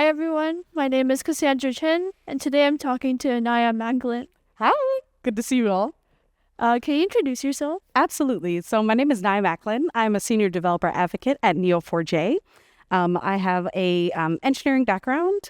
everyone. My name is Cassandra Chen, and today I'm talking to Nyah Macklin. Hi, good to see you all. Can you introduce yourself? Absolutely. So my name is Nyah Macklin. I'm a senior developer advocate at Neo4j. I have a engineering background.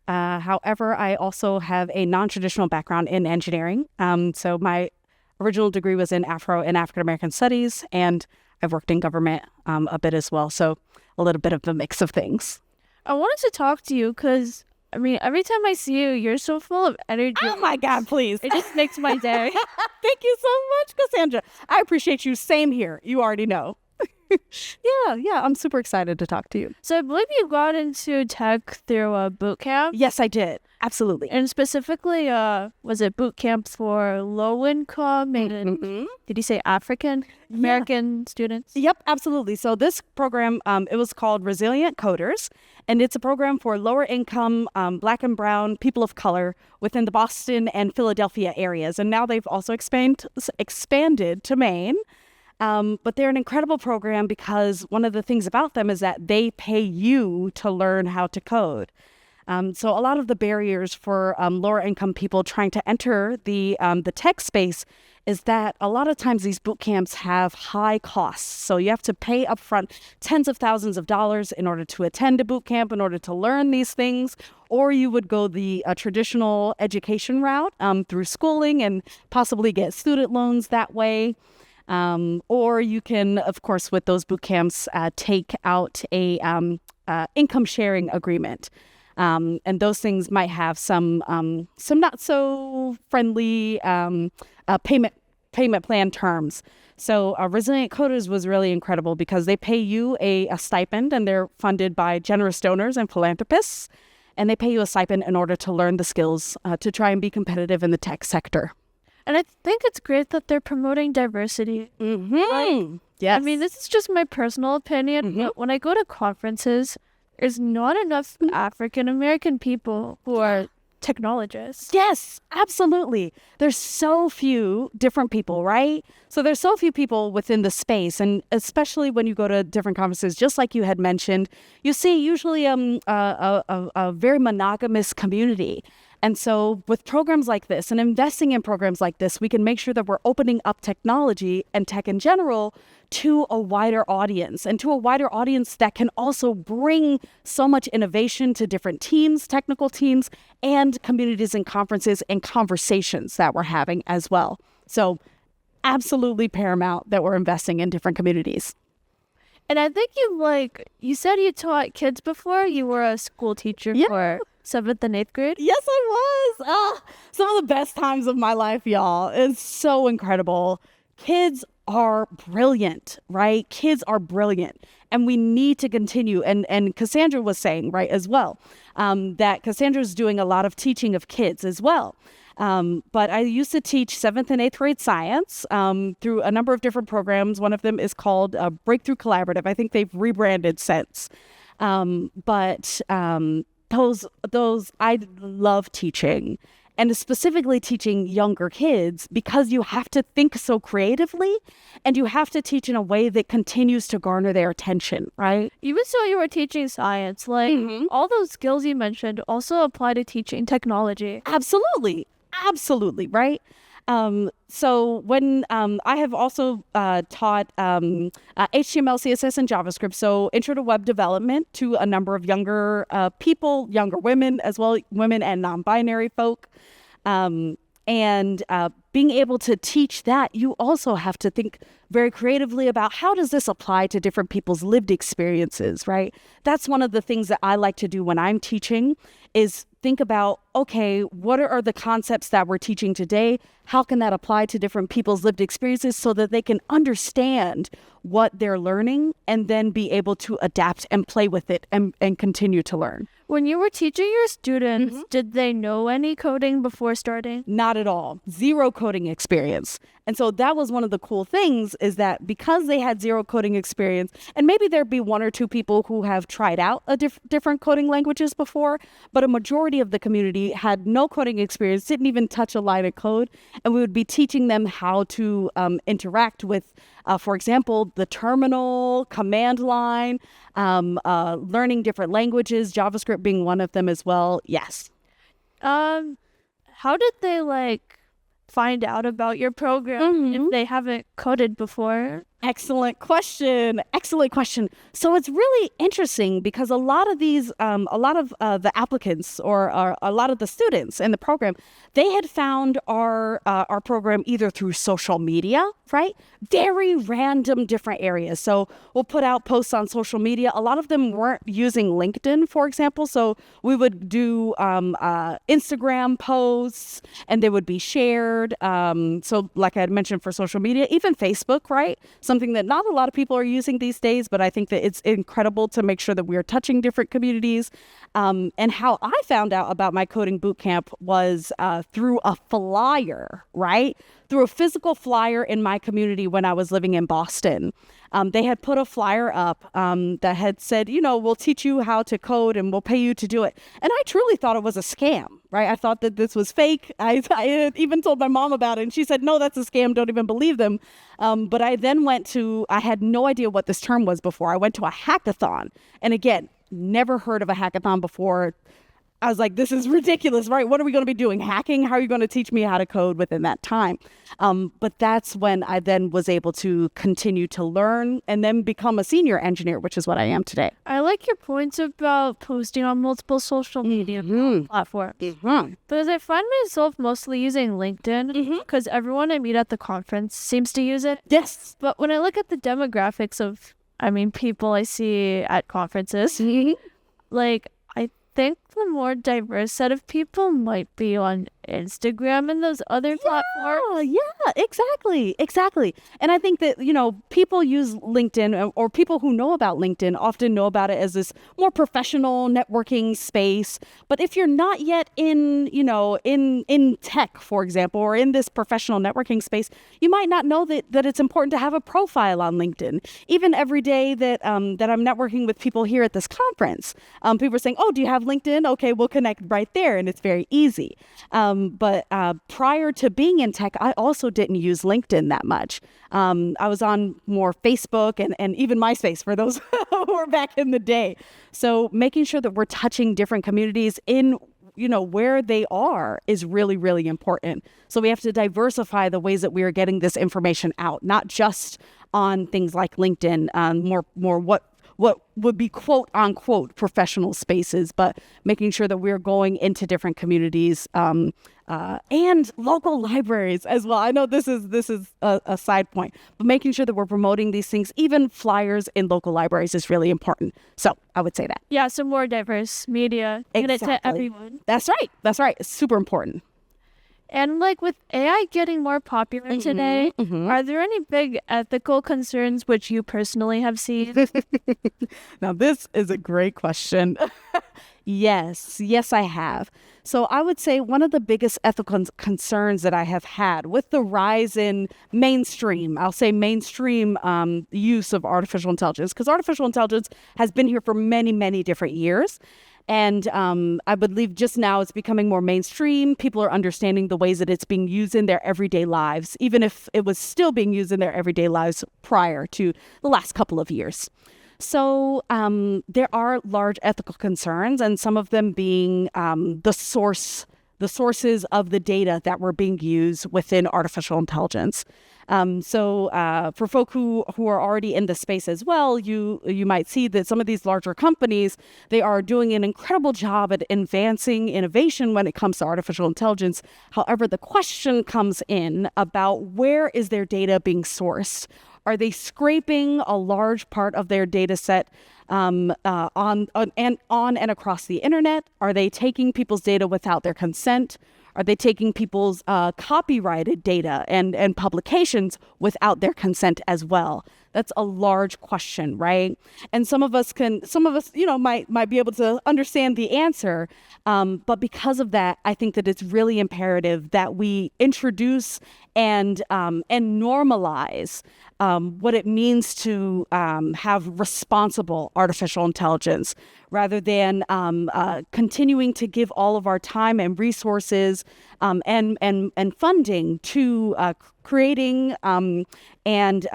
However, I also have a non-traditional background in engineering. So my original degree was in Afro-American Studies, and I've worked in government a bit as well. So a little bit of a mix of things. I wanted to talk to you because, every time I see you, you're so full of energy. Oh my God, please. It just makes my day. Thank you so much, Cassandra. I appreciate you. Same here. You already know. Yeah, I'm super excited to talk to you. So I believe you got into tech through a bootcamp. Yes, I did. Absolutely. And specifically, was it bootcamps for low-income and did you say African-American students? Yep, absolutely. So this program, it was called Resilient Coders, and it's a program for lower income, Black and brown people of color within the Boston and Philadelphia areas. And now they've also expanded to Maine. But they're an incredible program because one of the things about them is that they pay you to learn how to code. So a lot of the barriers for lower income people trying to enter the tech space is that a lot of times these boot camps have high costs. So you have to pay upfront tens of thousands of dollars in order to attend a boot camp, in order to learn these things, or you would go the traditional education route through schooling and possibly get student loans that way. Or you can, of course, with those boot camps, take out a income sharing agreement. And those things might have some not so friendly payment plan terms. So Resilient Coders was really incredible because they pay you a stipend, and they're funded by generous donors and philanthropists. And they pay you a stipend in order to learn the skills to try and be competitive in the tech sector. And I think it's great that they're promoting diversity. Yes. This is just my personal opinion, but when I go to conferences, there's not enough African-American people who are technologists. Yes, absolutely. There's so few different people, right? So there's so few people within the space, and especially when you go to different conferences, just like you had mentioned, you see usually a very monogamous community. And so with programs like this and investing in programs like this, we can make sure that we're opening up technology and tech in general to a wider audience, and to a wider audience that can also bring so much innovation to different teams, technical teams, and communities and conferences and conversations that we're having as well. So absolutely paramount that we're investing in different communities. And I think you said you taught kids before. You were a school teacher for 7th and 8th grade? Yes, I was. Some of the best times of my life, y'all. It's so incredible. Kids are brilliant, right? Kids are brilliant. And we need to continue. And Cassandra was saying, right, as well, that Cassandra's doing a lot of teaching of kids as well. But I used to teach 7th and 8th grade science through a number of different programs. One of them is called Breakthrough Collaborative. I think they've rebranded since. But those I love teaching, and specifically teaching younger kids, because you have to think so creatively and you have to teach in a way that continues to garner their attention, right? Even so, you were teaching science, all those skills you mentioned also apply to teaching technology. Absolutely, right? So when I have also taught HTML, CSS, and JavaScript, so intro to web development to a number of younger people, younger women as well, women and non-binary folk. And being able to teach that, you also have to think very creatively about how does this apply to different people's lived experiences, right? That's one of the things that I like to do when I'm teaching, is think about, okay, what are the concepts that we're teaching today? How can that apply to different people's lived experiences so that they can understand what they're learning and then be able to adapt and play with it and continue to learn? When you were teaching your students, did they know any coding before starting? Not at all. Zero coding experience. And so that was one of the cool things, is that because they had zero coding experience, and maybe there'd be one or two people who have tried out different coding languages before, but a majority majority of the community had no coding experience, didn't even touch a line of code. And we would be teaching them how to interact with, for example, the terminal, command line, learning different languages, JavaScript being one of them as well. Yes. How did they find out about your program if they haven't coded before? Excellent question. Excellent question. So it's really interesting because a lot of these, the applicants or a lot of the students in the program, they had found our program either through social media, right? Very random different areas. So we'll put out posts on social media. A lot of them weren't using LinkedIn, for example. So we would do Instagram posts and they would be shared. So like I had mentioned for social media, even Facebook, right? Something that not a lot of people are using these days, but I think that it's incredible to make sure that we are touching different communities. And how I found out about my coding bootcamp was through a flyer, right? Through a physical flyer in my community when I was living in Boston. They had put a flyer up that had said, we'll teach you how to code and we'll pay you to do it. And I truly thought it was a scam, right? I thought that this was fake. I had even told my mom about it and she said, no, that's a scam. Don't even believe them. But I then I had no idea what this term was before. I went to a hackathon. And again, never heard of a hackathon before. I was like, this is ridiculous, right? What are we going to be doing? Hacking? How are you going to teach me how to code within that time? But that's when I then was able to continue to learn and then become a senior engineer, which is what I am today. I like your points about posting on multiple social media platforms. Because I find myself mostly using LinkedIn because everyone I meet at the conference seems to use it. Yes. But when I look at the demographics of, people I see at conferences, I think the more diverse set of people might be on Instagram and those other platforms. Yeah, exactly. And I think that, people use LinkedIn or people who know about LinkedIn often know about it as this more professional networking space. But if you're not yet in tech, for example, or in this professional networking space, you might not know that it's important to have a profile on LinkedIn. Even every day that I'm networking with people here at this conference, people are saying, oh, do you have LinkedIn? Okay, we'll connect right there. And it's very easy. But prior to being in tech, I also didn't use LinkedIn that much. I was on more Facebook and even MySpace for those who were back in the day. So making sure that we're touching different communities in where they are is really, really important. So we have to diversify the ways that we are getting this information out, not just on things like LinkedIn, more what would be quote unquote professional spaces, but making sure that we're going into different communities and local libraries as well. I know this is a side point, but making sure that we're promoting these things, even flyers in local libraries, is really important. So I would say that. Yeah, some more diverse media. Get it to everyone. That's right. It's super important. And with AI getting more popular today, are there any big ethical concerns which you personally have seen? Now, this is a great question. Yes, I have. So I would say one of the biggest ethical concerns that I have had with the rise in mainstream use of artificial intelligence, because artificial intelligence has been here for many, many different years. And I believe just now it's becoming more mainstream. People are understanding the ways that it's being used in their everyday lives, even if it was still being used in their everyday lives prior to the last couple of years. So there are large ethical concerns, and some of them being the sources of the data that were being used within artificial intelligence. So for folk who are already in the space as well, you might see that some of these larger companies, they are doing an incredible job at advancing innovation when it comes to artificial intelligence. However, the question comes in about where is their data being sourced? Are they scraping a large part of their data set on and across the internet? Are they taking people's data without their consent? Are they taking people's copyrighted data and publications without their consent as well? That's a large question, right? And some of us, might be able to understand the answer. But because of that, I think that it's really imperative that we introduce and normalize what it means to have responsible artificial intelligence, rather than continuing to give all of our time and resources and funding to creating and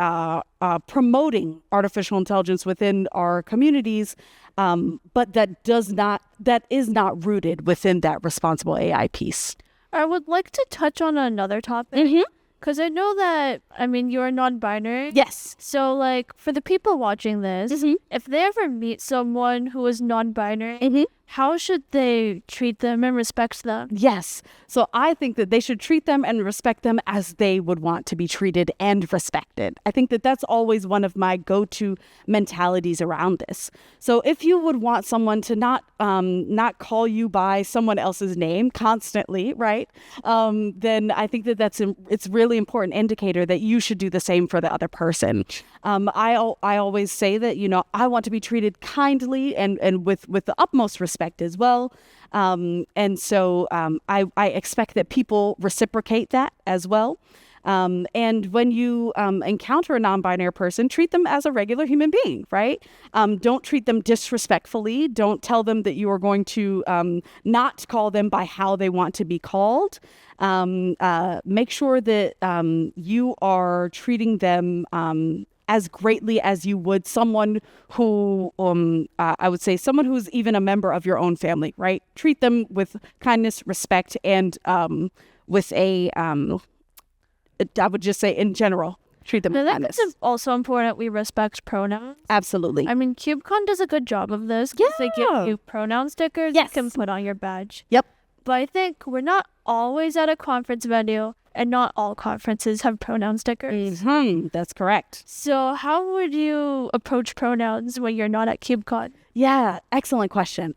promoting artificial intelligence within our communities, but that is not rooted within that responsible AI piece. I would like to touch on another topic. Because I know that, you're non-binary. Yes. So, for the people watching this, if they ever meet someone who is non-binary, how should they treat them and respect them? Yes. So I think that they should treat them and respect them as they would want to be treated and respected. I think that that's always one of my go-to mentalities around this. So if you would want someone to not call you by someone else's name constantly, right? Then I think that it's really important indicator that you should do the same for the other person. I always say that, I want to be treated kindly and with the utmost respect as well. And so I expect that people reciprocate that as well. And when you encounter a non-binary person, treat them as a regular human being, right? Don't treat them disrespectfully. Don't tell them that you are going to not call them by how they want to be called. Make sure that you are treating them as greatly as you would someone who, I would say someone who's even a member of your own family, right? Treat them with kindness, respect, and with I would just say in general, treat them with kindness. I think it's also important we respect pronouns. Absolutely. KubeCon does a good job of this. Yeah. They give you pronoun stickers you can put on your badge. Yep. But I think we're not always at a conference venue, and not all conferences have pronoun stickers. That's correct. So how would you approach pronouns when you're not at KubeCon? Yeah, excellent question.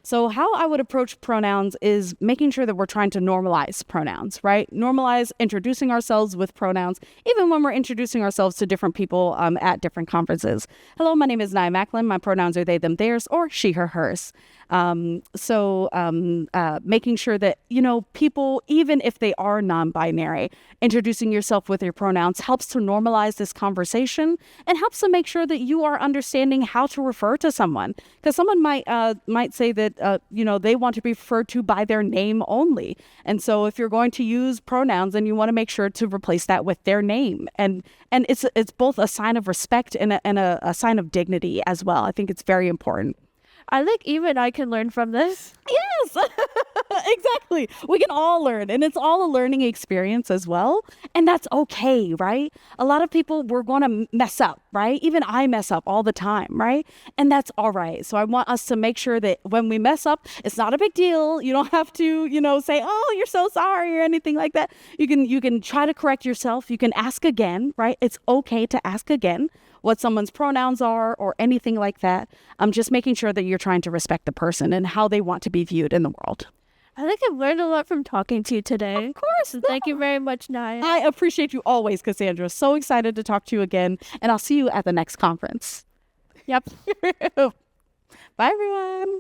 So how I would approach pronouns is making sure that we're trying to normalize pronouns, right? Normalize introducing ourselves with pronouns, even when we're introducing ourselves to different people at different conferences. Hello, my name is Nyah Macklin. My pronouns are they, them, theirs, or she, her, hers. Making sure that, people, even if they are non-binary, introducing yourself with your pronouns helps to normalize this conversation and helps to make sure that you are understanding how to refer to someone. Because someone might say that, they want to be referred to by their name only. And so if you're going to use pronouns, then you want to make sure to replace that with their name. And it's both a sign of respect and a sign of dignity as well. I think it's very important. I think even I can learn from this. Yes, exactly. We can all learn, and it's all a learning experience as well. And that's okay, right? A lot of people, we're going to mess up, right? Even I mess up all the time, right? And that's all right. So I want us to make sure that when we mess up, it's not a big deal. You don't have to, say, oh, you're so sorry or anything like that. You can try to correct yourself. You can ask again, right? It's okay to ask again what someone's pronouns are or anything like that. I'm just making sure that you're trying to respect the person and how they want to be viewed in the world. I think I've learned a lot from talking to you today. Of course. So thank you very much, Nyah. I appreciate you always, Cassandra. So excited to talk to you again. And I'll see you at the next conference. Yep. Bye, everyone.